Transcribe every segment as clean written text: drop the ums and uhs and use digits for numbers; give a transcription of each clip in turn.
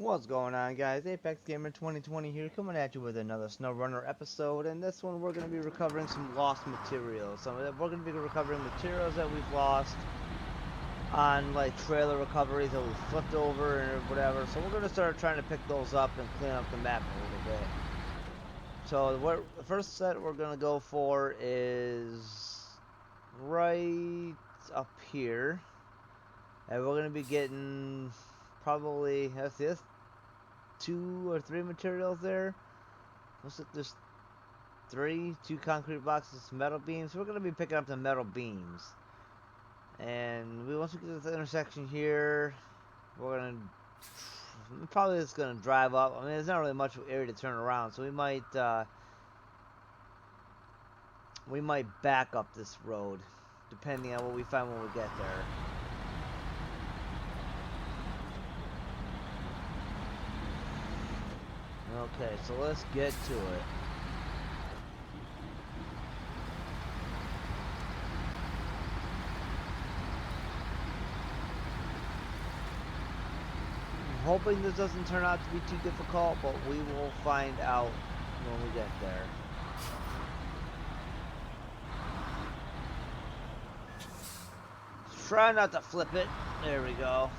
What's going on, guys? Apex Gamer 2020 here, coming at you with another SnowRunner episode. And this one, we're going to be recovering some lost materials. We're going to be recovering materials that we've lost on like trailer recoveries that we flipped over or whatever. So we're going to start trying to pick those up and clean up the map a little bit. So the first set we're going to go for is right up here, and we're going to be getting probably, let's see, 2 or 3 materials there. Looks like there's 2 concrete boxes, metal beams. We're going to be picking up the metal beams. And once we get to this intersection here, we're going to probably just going to drive up. I mean, there's not really much area to turn around, so we might back up this road, depending on what we find when we get there. Okay, so let's get to it. I'm hoping this doesn't turn out to be too difficult, but we will find out when we get there. Try not to flip it. There we go.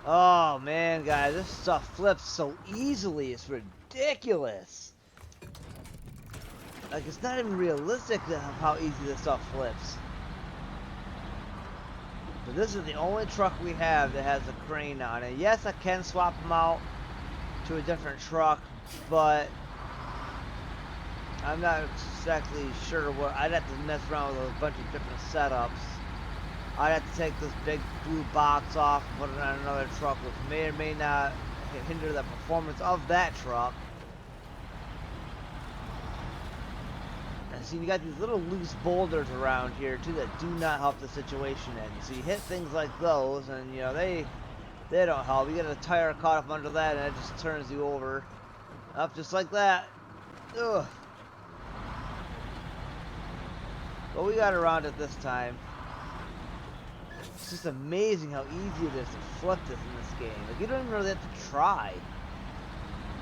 Oh man, guys, this stuff flips so easily. It's ridiculous. Like, it's not even realistic how easy this stuff flips. But this is the only truck we have that has a crane on it. Yes, I can swap them out to a different truck, but I'm not exactly sure what. I'd have to mess around with a bunch of different setups. I'd have to take this big blue box off and put it on another truck, which may or may not hinder the performance of that truck. And see, you got these little loose boulders around here too that do not help the situation any. So you hit things like those, and you know they don't help. You get a tire caught up under that, and it just turns you over, up just like that. Ugh. But we got around it this time. It's just amazing how easy it is to flip this in this game. Like, you don't even really have to try.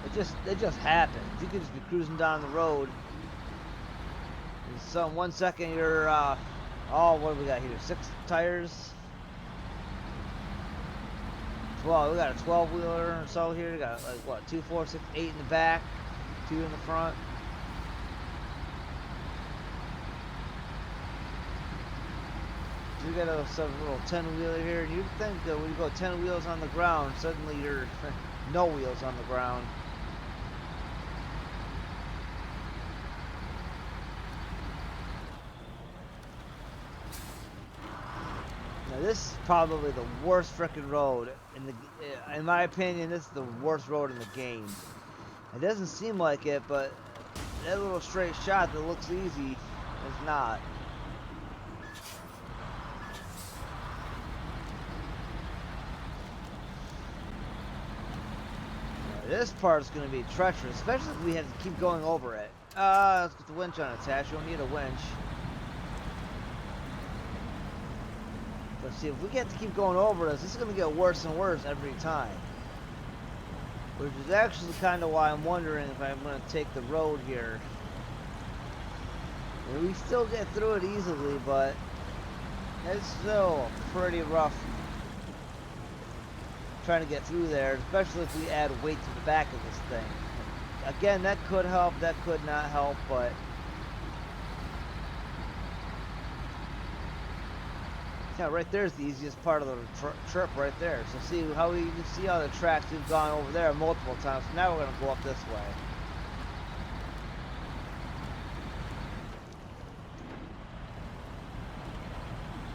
It just happens. You can just be cruising down the road. And so in 1 second you're oh, what do we got here? 6 tires. 12. We got a 12-wheeler or so here. We got like what, 2, 4, 6, 8 in the back, 2 in the front. We got a little 10-wheeler here, and you'd think that when you go 10 wheels on the ground, suddenly you're no wheels on the ground. Now this is probably the worst frickin' road in my opinion. This is the worst road in the game. It doesn't seem like it, but that little straight shot that looks easy is not. This part is going to be treacherous, especially if we have to keep going over it. Let's get the winch unattached. You don't need a winch. Let's see, if we get to keep going over this is going to get worse and worse every time. Which is actually kind of why I'm wondering if I'm going to take the road here. And we still get through it easily, but it's still pretty rough trying to get through there, especially if we add weight to the back of this thing. Again, that could help, that could not help, but yeah, right there's the easiest part of the trip right there. So see how you can see all the tracks we've gone over there multiple times. So now we're going to go up this way.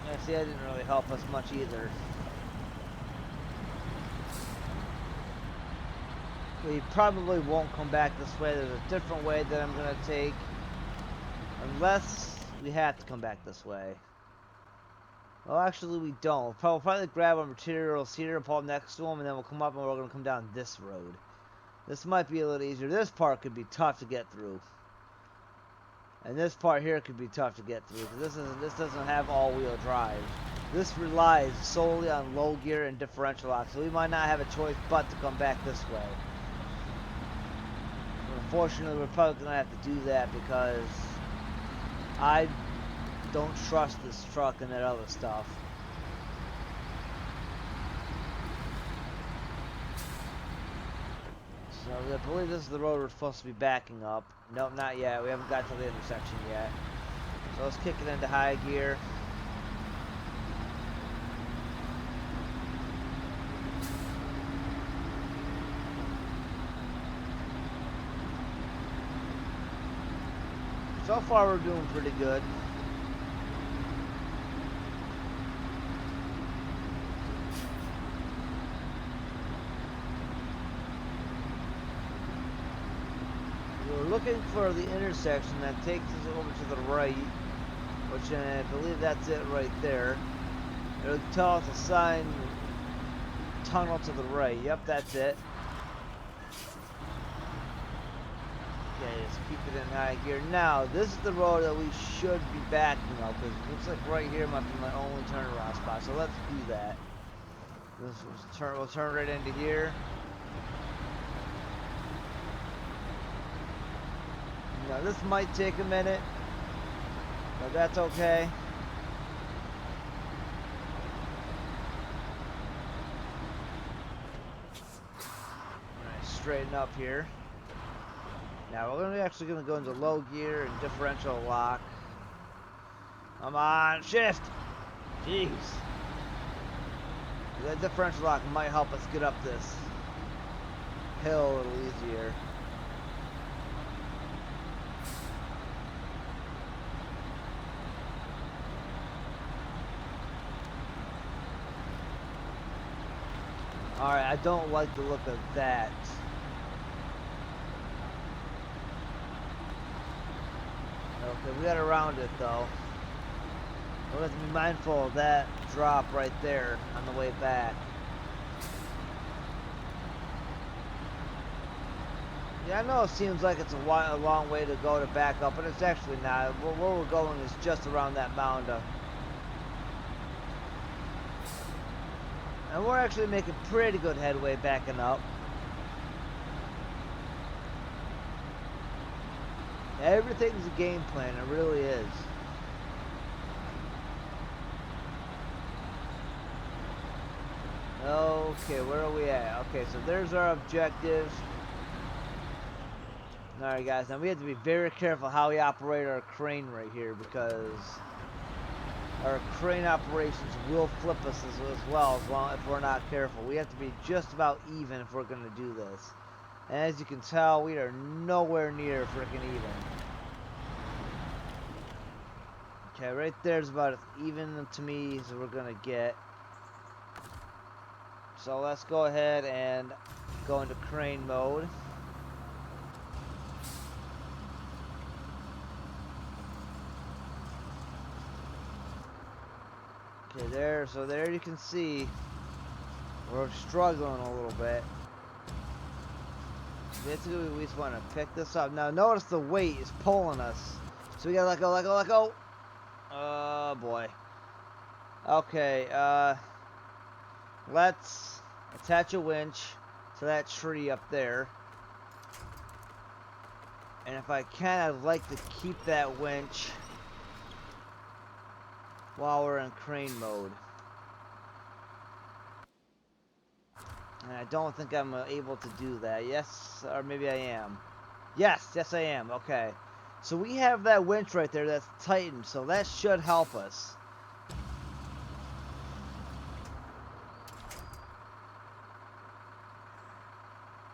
Yeah, see, that didn't really help us much either. We probably won't come back this way. There's a different way that I'm going to take. Unless we have to come back this way. Well, actually we don't. We'll probably grab our materials here and pull up next to them, and then we'll come up and we're going to come down this road. This might be a little easier. This part could be tough to get through. And this part here could be tough to get through, because this doesn't have all-wheel drive. This relies solely on low gear and differential lock, so we might not have a choice but to come back this way. Unfortunately, we're probably going to have to do that because I don't trust this truck and that other stuff. So I believe this is the road we're supposed to be backing up. Nope, not yet. We haven't got to the intersection yet. So let's kick it into high gear. So far we're doing pretty good. We're looking for the intersection that takes us over to the right, which I believe that's it right there. It'll tell us a sign, tunnel to the right. Yep, that's it. Okay, let's keep it in high gear. Now, this is the road that we should be backing up, because it looks like right here might be my only turnaround spot, so let's do that. We'll turn right into here. Now, this might take a minute, but that's okay. Alright, straighten up here. Now we're actually going to go into low gear and differential lock. Come on, shift! Jeez. That differential lock might help us get up this hill a little easier. Alright, I don't like the look of that. Okay, we got around it though. We'll have to be mindful of that drop right there on the way back. Yeah, I know it seems like it's a long way to go to back up, but it's actually not. Where we're going is just around that mound. And we're actually making pretty good headway backing up. Everything's a game plan, it really is. Okay, where are we at? Okay, so there's our objectives. Alright guys, now we have to be very careful how we operate our crane right here, because our crane operations will flip us as well if we're not careful. We have to be just about even if we're going to do this. And as you can tell, we are nowhere near freaking even. Okay, right there's about as even to me as we're going to get. So let's go ahead and go into crane mode. Okay, so there you can see we're struggling a little bit. Basically, we just want to pick this up. Now, notice the weight is pulling us. So we gotta let go, let go, let go. Oh, boy. Okay, let's attach a winch to that tree up there. And if I can, I'd like to keep that winch while we're in crane mode. And I don't think I'm able to do that. Yes, or maybe I am. Yes, I am. Okay. So we have that winch right there that's tightened, so that should help us.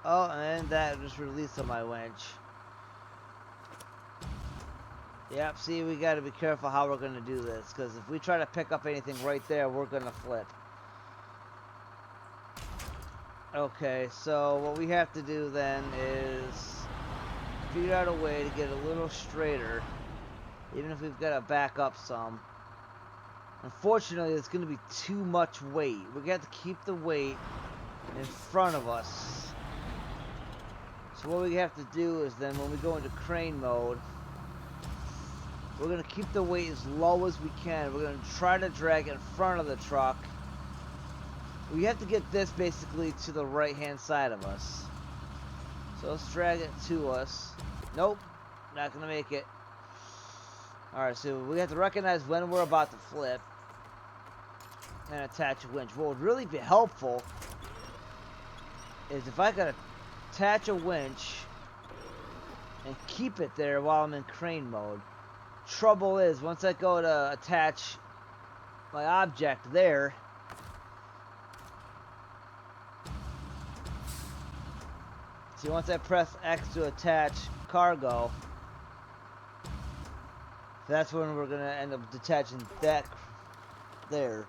Oh, and that just released on my winch. Yep, see, we gotta be careful how we're gonna do this, because if we try to pick up anything right there, we're gonna flip. Okay, so what we have to do then is figure out a way to get a little straighter, even if we've got to back up some. Unfortunately, it's going to be too much weight. We got to keep the weight in front of us. So what we have to do is then when we go into crane mode, We're going to keep the weight as low as we can. We're going to try to drag it in front of the truck. We have to get this basically to the right-hand side of us. So let's drag it to us. Nope, not going to make it. Alright, so we have to recognize when we're about to flip and attach a winch. What would really be helpful is if I could attach a winch and keep it there while I'm in crane mode. Trouble is, once I go to attach my object there, see, once I press X to attach cargo, that's when we're gonna end up detaching that there.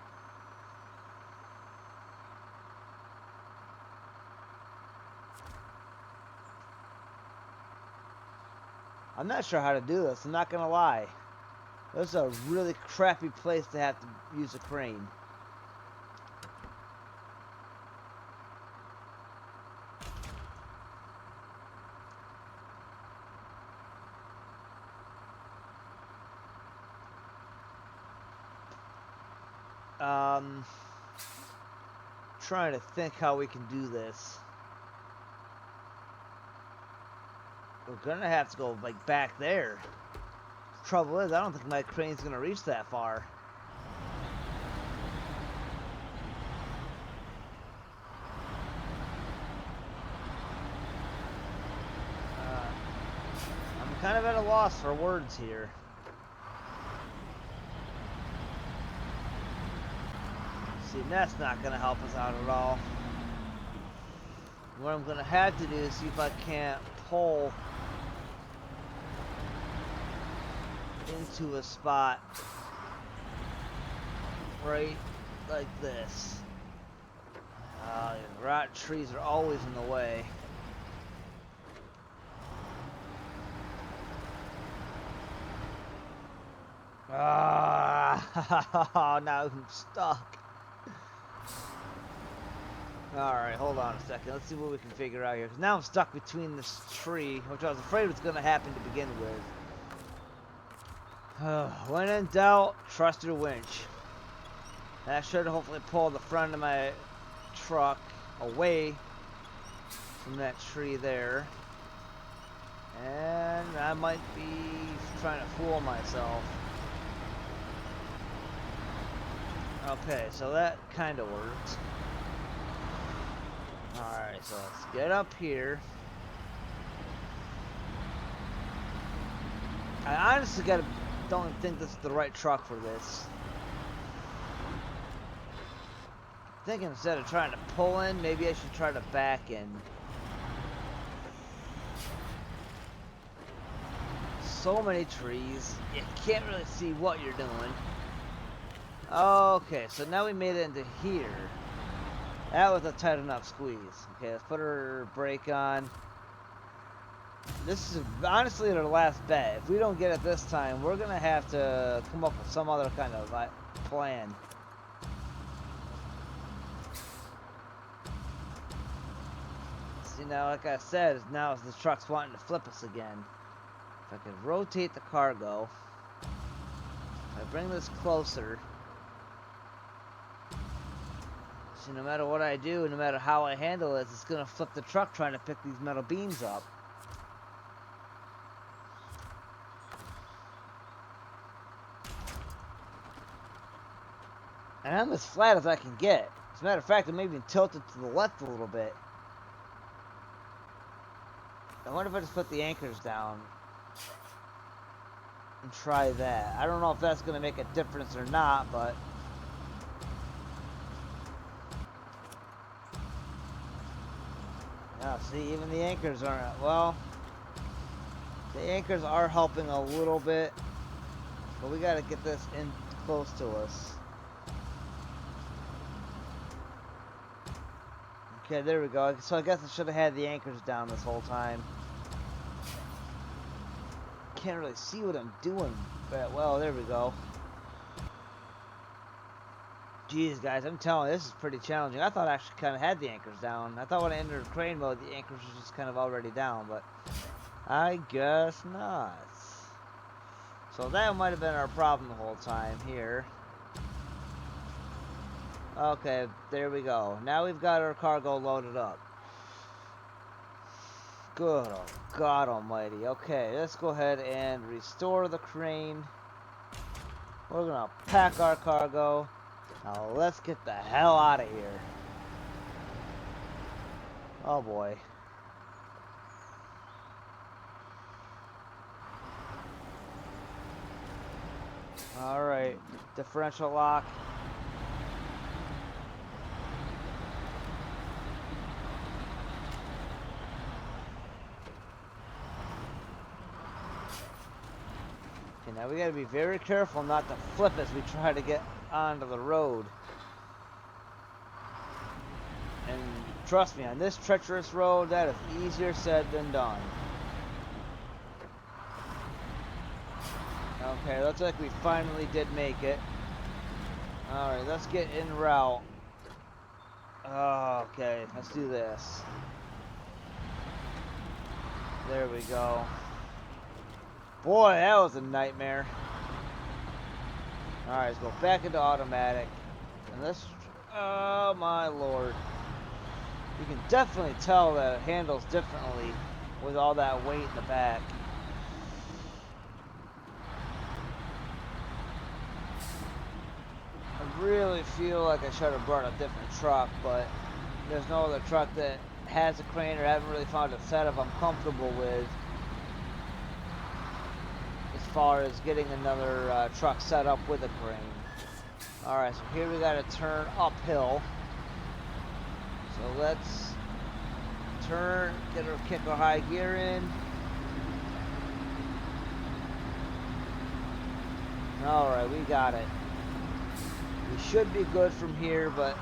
I'm not sure how to do this, I'm not gonna lie. This is a really crappy place to have to use a crane. Trying to think how we can do this. We're gonna have to go like back there. Trouble is, I don't think my crane's gonna reach that far. I'm kind of at a loss for words here. See, that's not gonna help us out at all. What I'm gonna have to do is see if I can't pull into a spot right like this. Rotten trees are always in the way. Now I'm stuck. Alright, hold on a second. Let's see what we can figure out here. Because now I'm stuck between this tree, which I was afraid was going to happen to begin with. When in doubt, trust your winch. That should hopefully pull the front of my truck away from that tree there. And I might be trying to fool myself. Okay, so that kind of worked. Alright, so let's get up here. I honestly don't think this is the right truck for this. I think instead of trying to pull in, maybe I should try to back in. So many trees, you can't really see what you're doing. Okay, so now we made it into here. That was a tight enough squeeze. Okay, let's put our brake on. This is honestly our last bet. If we don't get it this time, we're gonna have to come up with some other kind of plan. See, now, like I said, now the truck's wanting to flip us again. If I could rotate the cargo, if I bring this closer, see, no matter what I do, no matter how I handle it, it's gonna flip the truck trying to pick these metal beams up. And I'm as flat as I can get. As a matter of fact, I'm even tilted to the left a little bit. I wonder if I just put the anchors down and try that. I don't know if that's going to make a difference or not, but yeah, see, even the anchors aren't, well, the anchors are helping a little bit, but we got to get this in close to us. Okay, there we go. So I guess I should have had the anchors down this whole time. Can't really see what I'm doing that well. There we go. Jeez, guys, I'm telling you, this is pretty challenging. I thought I actually kind of had the anchors down. I thought when I entered crane mode, the anchors were just kind of already down, but I guess not. So that might have been our problem the whole time here. Okay, there we go. Now we've got our cargo loaded up. Good, oh God almighty. Okay, let's go ahead and restore the crane. We're gonna pack our cargo. Now let's get the hell out of here. Oh boy. Alright, differential lock. Okay, now we gotta be very careful not to flip as we try to get onto the road. And trust me, on this treacherous road, that is easier said than done. Okay, looks like we finally did make it. Alright, let's get en route. Okay, let's do this. There we go. Boy, that was a nightmare. Alright, let's go back into automatic. And let's... Oh my lord. You can definitely tell that it handles differently with all that weight in the back. I really feel like I should have brought a different truck, but there's no other truck that has a crane, or I haven't really found a setup I'm comfortable with as far as getting another truck set up with a crane. Alright, so here we gotta turn uphill. So let's turn, kick our high gear in. Alright, we got it. We should be good from here, but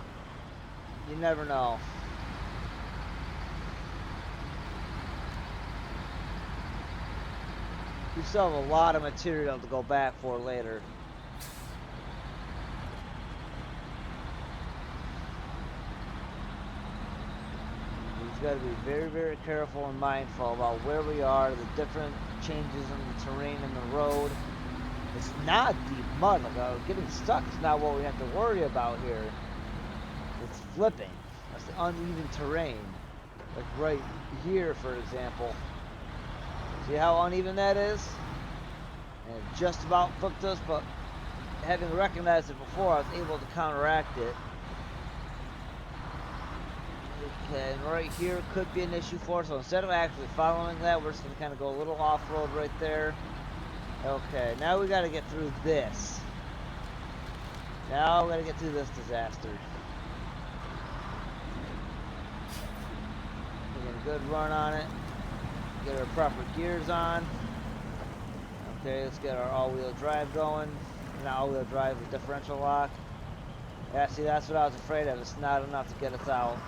you never know. We still have a lot of material to go back for later. We've got to be very, very careful and mindful about where we are, the different changes in the terrain and the road. It's not deep mud. Like, getting stuck is not what we have to worry about here. It's flipping. That's the uneven terrain. Like right here, for example. See how uneven that is? And it just about flipped us, but having recognized it before, I was able to counteract it. Okay, and right here could be an issue for us. So instead of actually following that, we're just going to kind of go a little off-road right there. Okay, now we got to get through this. Now we got to get through this disaster. We get a good run on it. Get our proper gears on. Okay, let's get our all-wheel drive going. Not all-wheel drive, the differential lock. Yeah, see, that's what I was afraid of. It's not enough to get us out.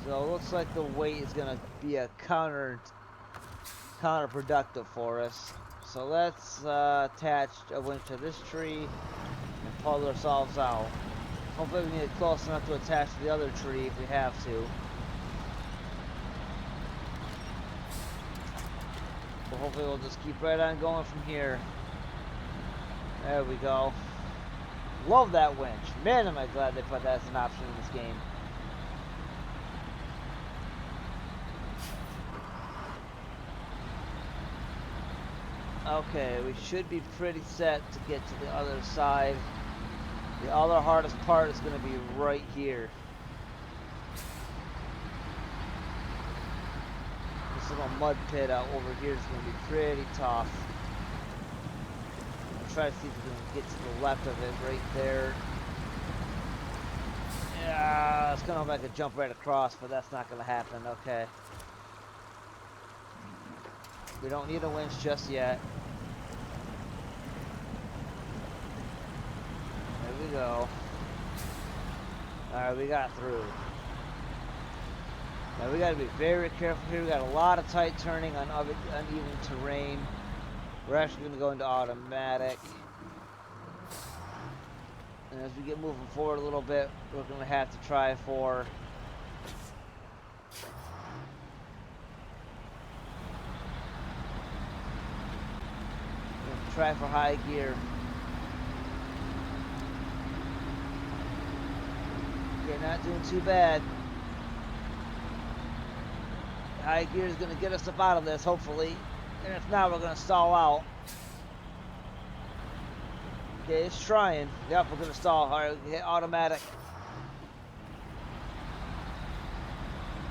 So it looks like the weight is going to be a counterproductive for us. So let's attach a winch to this tree and pull ourselves out. Hopefully we can get close enough to attach to the other tree if we have to. But hopefully we'll just keep right on going from here. There we go. Love that winch. Man, am I glad they put that as an option in this game. Okay, we should be pretty set to get to the other side. The other hardest part is going to be right here. This little mud pit out over here is going to be pretty tough. I'll try to see if we can get to the left of it right there. Yeah, it's kind of like a jump right across, but that's not going to happen. Okay. We don't need a winch just yet. There we go. Alright, we got through. Now we got to be very careful here. We got a lot of tight turning on uneven terrain. We're actually going to go into automatic. And as we get moving forward a little bit, we're going to have to try for try for high gear. Okay, not doing too bad. High gear is going to get us up out of this, hopefully. And if not, we're going to stall out. Okay, it's trying. Yep, we're going to stall. Alright, hit automatic.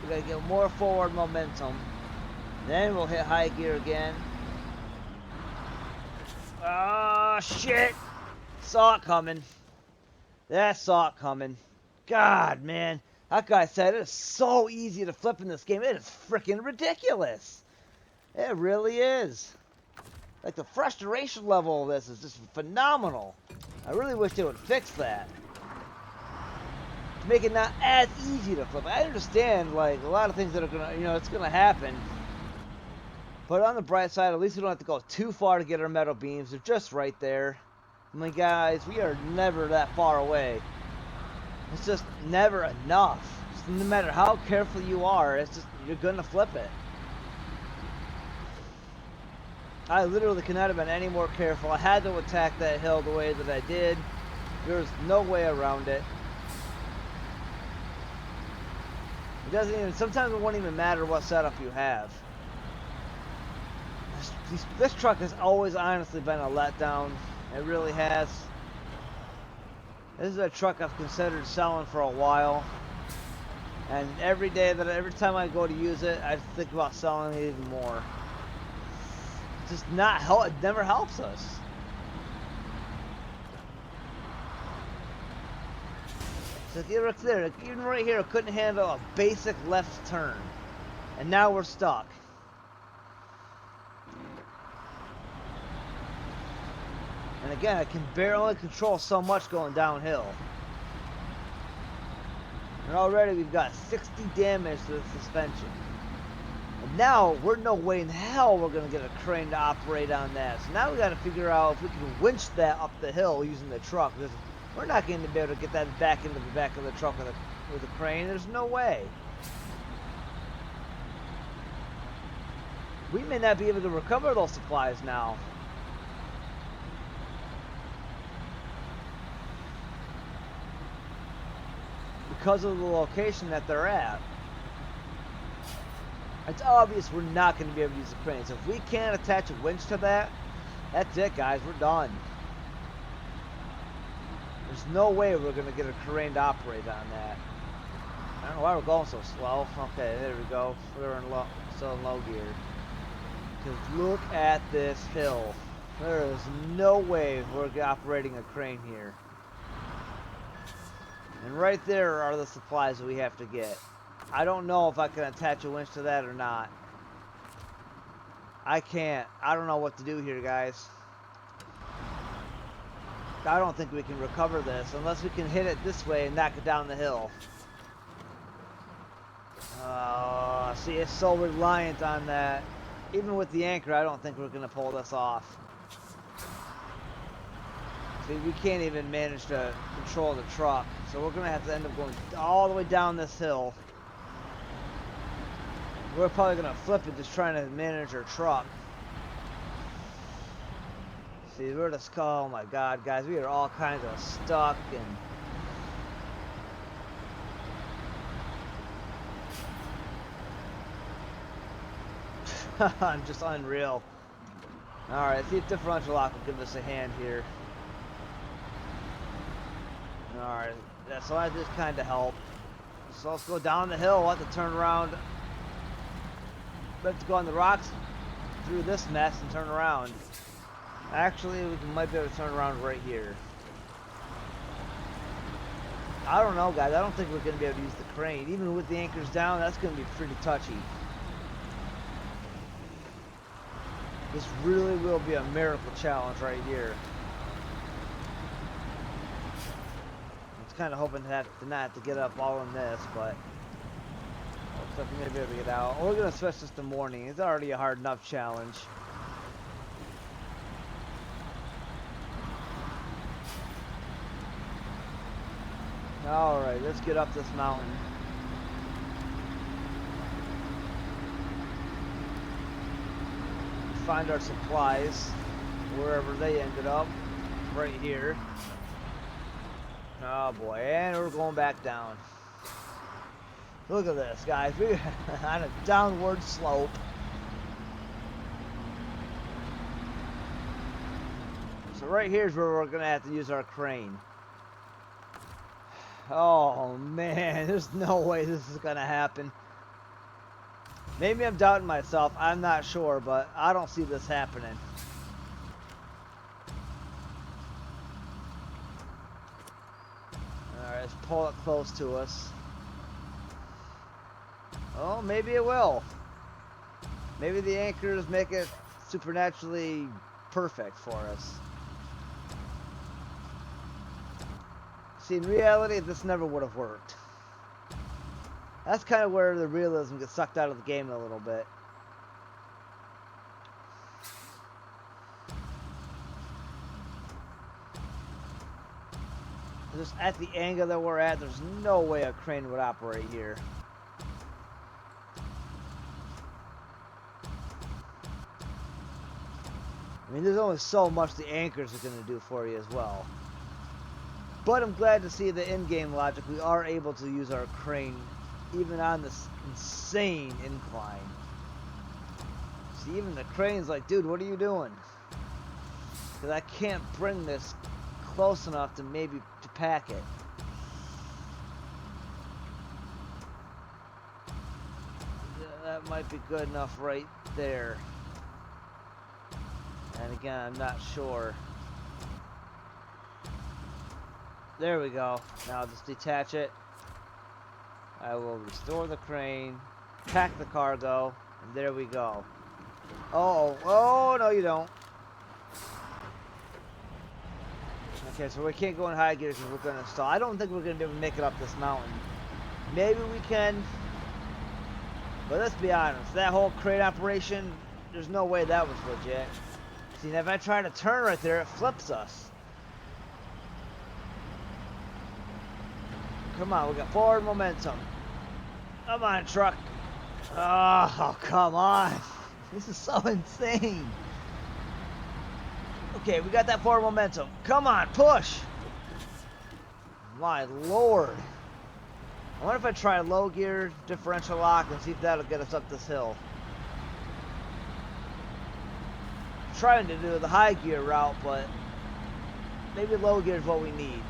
We got to get more forward momentum. Then we'll hit high gear again. Oh, shit! Saw it coming. That saw it coming. God, man. That guy said it is so easy to flip in this game. It is freaking ridiculous. It really is. Like, the frustration level of this is just phenomenal. I really wish they would fix that. To make it not as easy to flip. I understand, like, a lot of things that are gonna, it's gonna happen. But on the bright side, at least we don't have to go too far to get our metal beams. They're just right there. I mean, guys, we are never that far away. It's just never enough. Just no matter how careful you are, it's just, you're gonna flip it. I literally could not have been any more careful. I had to attack that hill the way that I did. There's no way around it. It doesn't even, sometimes it won't even matter what setup you have. This truck has always honestly been a letdown. It really has. This is a truck I've considered selling for a while. And every time I go to use it, I think about selling it even more. It's just not help. It never helps us. So if you were clear, even right here, it couldn't handle a basic left turn. And now we're stuck. And again, I can barely control so much going downhill. And already we've got 60 damage to the suspension. And now, we're no way in hell we're going to get a crane to operate on that. So now we got to figure out if we can winch that up the hill using the truck. Because we're not going to be able to get that back into the back of the truck with a crane. There's no way. We may not be able to recover those supplies now. Because of the location that they're at. It's obvious we're not going to be able to use the crane. So if we can't attach a winch to that, that's it, guys. We're done. There's no way we're going to get a crane to operate on that. I don't know why we're going so slow. Okay, there we go. We're still in low gear. Because look at this hill. There is no way we're operating a crane here. And right there are the supplies that we have to get. I don't know if I can attach a winch to that or not. I can't. I don't know what to do here, guys. I don't think we can recover this unless we can hit it this way and knock it down the hill. See, it's so reliant on that. Even with the anchor, I don't think we're going to pull this off. See, we can't even manage to control the truck. So we're going to have to end up going all the way down this hill. We're probably going to flip it just trying to manage our truck. See, we're just, oh my god, guys, we are all kinds of stuck and... I'm just unreal. Alright, see if differential lock will give us a hand here. Alright, yeah, so that just kind of help. So let's go down the hill. We'll have to turn around. Let's go on the rocks through this mess and turn around. Actually, we might be able to turn around right here. I don't know, guys. I don't think we're going to be able to use the crane. Even with the anchors down, that's going to be pretty touchy. This really will be a miracle challenge right here. Kind of hoping to not have to get up all in this, but looks like we may be able to get out. We're gonna switch this to morning. It's already a hard enough challenge. All right, let's get up this mountain. Find our supplies. wherever they ended up. Right here. Oh boy, and we're going back down. Look at this, guys. We're on a downward slope. So right here's where we're going to have to use our crane. Oh man, there's no way this is going to happen. Maybe I'm doubting myself. I'm not sure, but I don't see this happening. Alright, let's pull it close to us. Oh, maybe it will. Maybe the anchors make it supernaturally perfect for us. See, in reality, this never would have worked. That's kind of where the realism gets sucked out of the game a little bit. Just at the angle that we're at, there's no way a crane would operate here. I mean, there's only so much the anchors are going to do for you as well. But I'm glad to see the in-game logic. We are able to use our crane even on this insane incline. See, even the crane's like, dude, what are you doing? Because I can't bring this close enough to maybe to pack it. That might be good enough right there. And again, I'm not sure. There we go. Now just detach it. I will restore the crane, pack the cargo, and there we go. Oh, no you don't. Okay, so we can't go in high gear because we're going to stall. I don't think we're going to be able to make it up this mountain. Maybe we can. But let's be honest, that whole crane operation, there's no way that was legit. See, if I try to turn right there, it flips us. Come on, we got forward momentum. Come on, truck. Oh, come on. This is so insane. Okay, we got that forward momentum. Come on, push. My lord. I wonder if I try low gear differential lock and see if that'll get us up this hill. I'm trying to do the high gear route, but maybe low gear is what we need.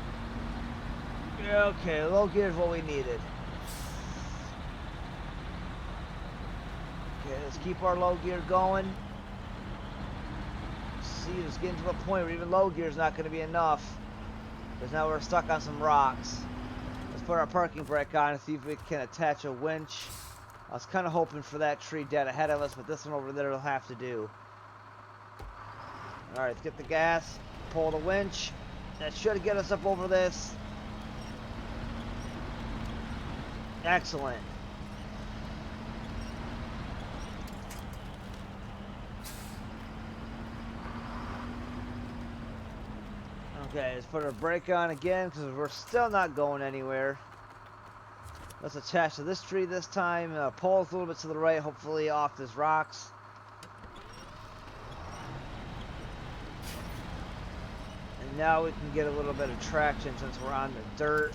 Okay, low gear is what we needed. Okay, let's keep our low gear going. See, it's getting to a point where even low gear is not going to be enough. Because now we're stuck on some rocks. Let's put our parking brake on and see if we can attach a winch. I was kind of hoping for that tree dead ahead of us, but this one over there will have to do. Alright, let's get the gas, pull the winch. That should get us up over this. Excellent. Okay, let's put our brake on again because we're still not going anywhere. Let's attach to this tree this time. Pull us a little bit to the right, hopefully off these rocks. And now we can get a little bit of traction since we're on the dirt.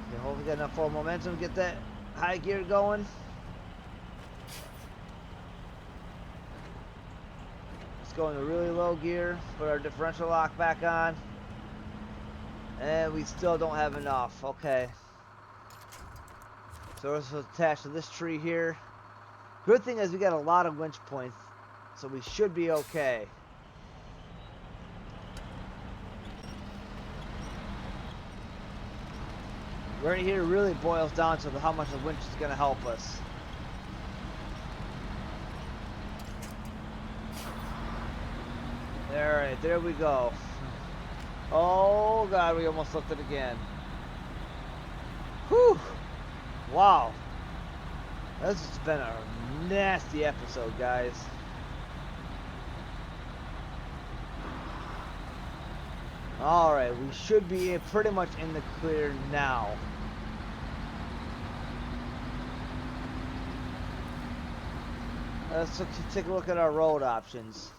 Okay, hopefully we got enough forward momentum to get that high gear going. Let's go into really low gear, put our differential lock back on. And we still don't have enough. Okay. So we're supposed to attach to this tree here. Good thing is we got a lot of winch points, so we should be okay. Right here really boils down to how much the winch is going to help us. Alright, there we go. Oh god, we almost left it again. Whew! Wow. This has been a nasty episode, guys. Alright, we should be pretty much in the clear now. Let's take a look at our road options.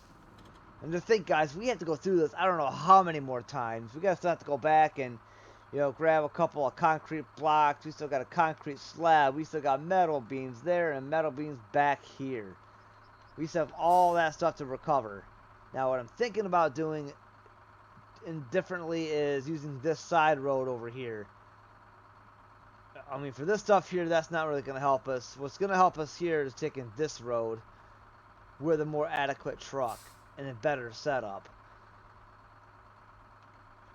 And to think, guys, we have to go through this I don't know how many more times. We still have to go back and, grab a couple of concrete blocks. We still got a concrete slab. We still got metal beams there and metal beams back here. We still have all that stuff to recover. Now, what I'm thinking about doing indifferently is using this side road over here. I mean, for this stuff here, that's not really going to help us. What's going to help us here is taking this road with a more adequate truck and a better setup.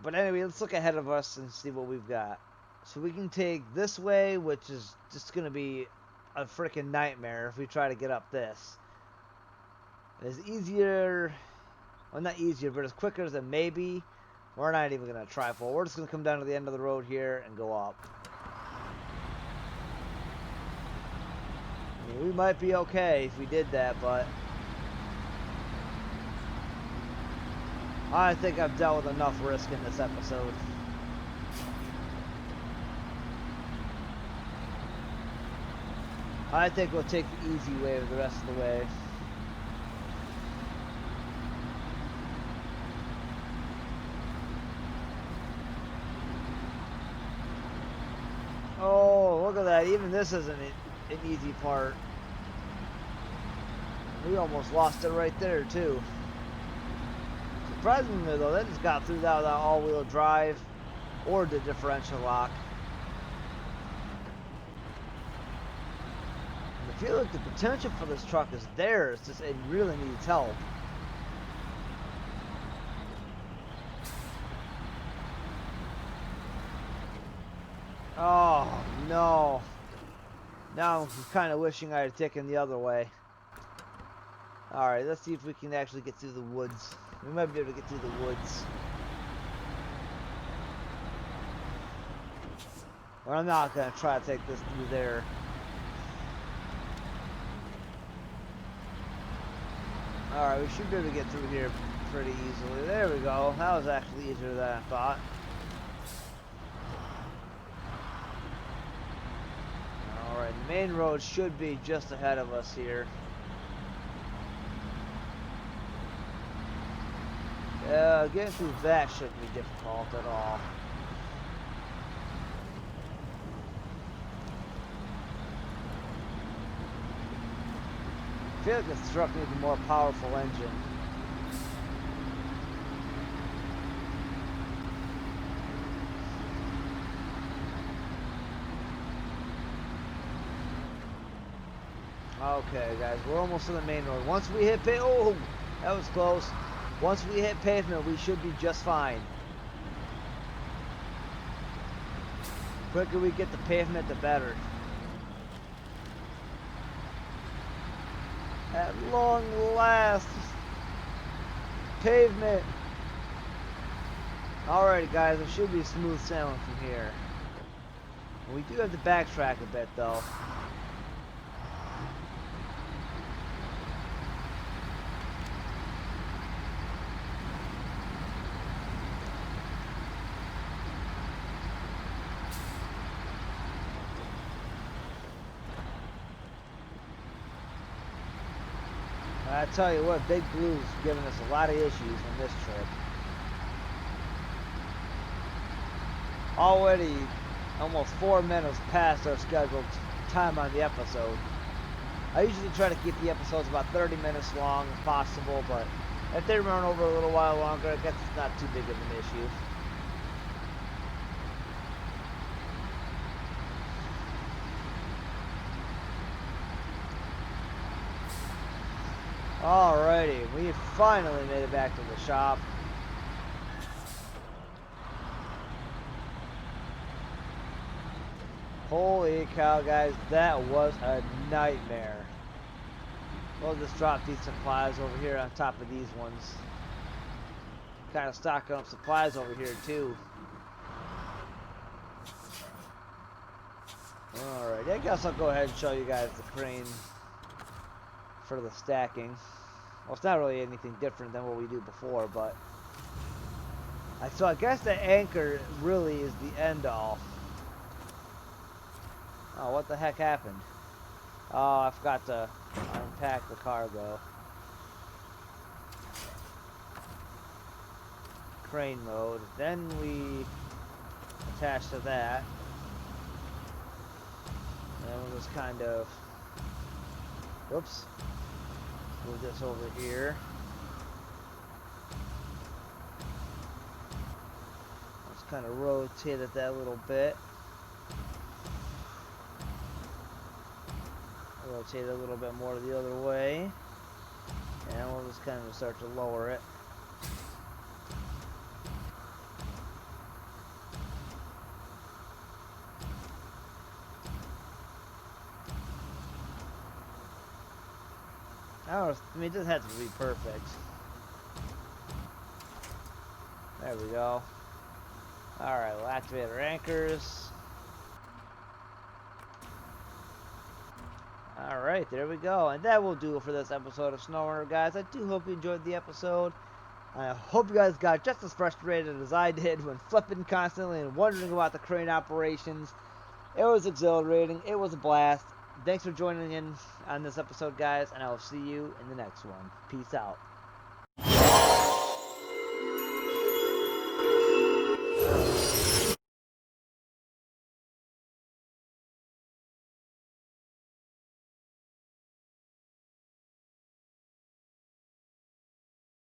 But anyway, let's look ahead of us and see what we've got. So we can take this way, which is just going to be a freaking nightmare if we try to get up this. It's easier, well, not easier, but as quicker as it may be. We're not even going to try for it. We're just going to come down to the end of the road here and go up. I mean, we might be okay if we did that, but I think I've dealt with enough risk in this episode. I think we'll take the easy way the rest of the way. Oh, look at that. Even this isn't an easy part. We almost lost it right there, too. Surprisingly, though, that just got through that without all-wheel drive or the differential lock. And I feel like the potential for this truck is there. It's just it really needs help. Oh, no. Now I'm kind of wishing I had taken the other way. Alright, let's see if we can actually get through the woods. We might be able to get through the woods. But I'm not going to try to take this through there. Alright, we should be able to get through here pretty easily. There we go. That was actually easier than I thought. Alright, the main road should be just ahead of us here. Getting through that shouldn't be difficult at all. I feel like this truck needs a more powerful engine. Okay, guys, we're almost to the main road. Once we hit oh, that was close. Once we hit pavement, we should be just fine. The quicker we get the pavement, the better. At long last, pavement. Alrighty, guys, it should be smooth sailing from here. We do have to backtrack a bit, though. I tell you what, Big Blue's giving us a lot of issues on this trip. Already, almost 4 minutes past our scheduled time on the episode. I usually try to keep the episodes about 30 minutes long as possible, but if they run over a little while longer, I guess it's not too big of an issue. Alrighty, we finally made it back to the shop. Holy cow, guys, that was a nightmare. We'll just drop these supplies over here on top of these ones. Kind of stocking up supplies over here too. Alright, I guess I'll go ahead and show you guys the crane for the stacking. Well, it's not really anything different than what we do before, but so I guess the anchor really is the end all. Oh, what the heck happened? Oh, I forgot to pack the cargo. Crane mode. Then we attach to that. And we'll just kind of, whoops, move this over here. Let's kind of rotate it that little bit. Rotate it a little bit more the other way. And we'll just kind of start to lower it. I mean, it doesn't have to be perfect. There we go. Alright, we'll activate our anchors. Alright, there we go. And that will do it for this episode of SnowRunner, guys. I do hope you enjoyed the episode. I hope you guys got just as frustrated as I did when flipping constantly and wondering about the crane operations. It was exhilarating. It was a blast. Thanks for joining in on this episode, guys, and I will see you in the next one. Peace out.